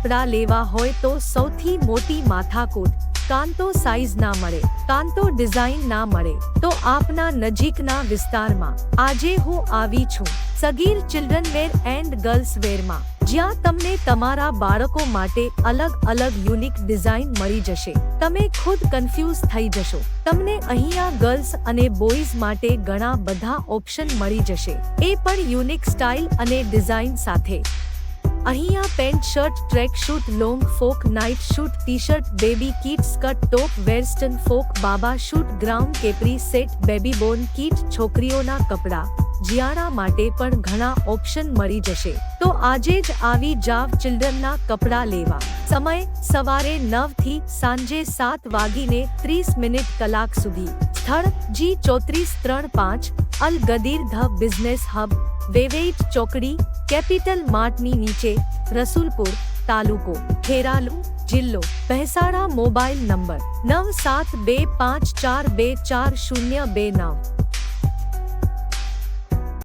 કપડાં લેવા હોય તો સૌથી મોટી માથાકૂટ, કાં તો સાઈઝ ના મળે, કાં તો ડિઝાઇન ના મળે તો આપના નજીકના વિસ્તારમાં આજે હું આવી છું સગીર ચિલ્ડ્રન વેર એન્ડ ગર્લ્સ વેરમાં, જ્યાં તમને તમારા બાળકો માટે અલગ અલગ યુનિક ડિઝાઇન મળી જશે. તમે ખુદ કન્ફ્યુઝ થઈ જશો. તમને અહીંયા ગર્લ્સ અને બોયઝ માટે ઘણા બધા ઓપ્શન મળી જશે, એ પણ યુનિક સ્ટાઇલ અને ડિઝાઇન સાથે. અહીંયા pant shirt, track suit, long frock, night suit, T shirt, baby kit, skirt, top, western frock, baba suit, gown, capri set, baby born kit, છોકરીઓના કપડાં, જિયાણા માટે પણ ઘણા ઓપ્શન મળી જશે. તો આજે જ આવી જાવ ચિલ્ડ્રનના કપડાં લેવા. સમય સવારે 9 થી સાંજે 7:30 કલાક સુધી. સ્થળ G3435 Al Gadir the business hub, વેવેઇટ ચોકડી, કેપિટલ માર્ટની નીચે, રસુલપુર, તાલુકો ખેરાલુ, જિલ્લો મહેસાણા. Mobile number 9725424029.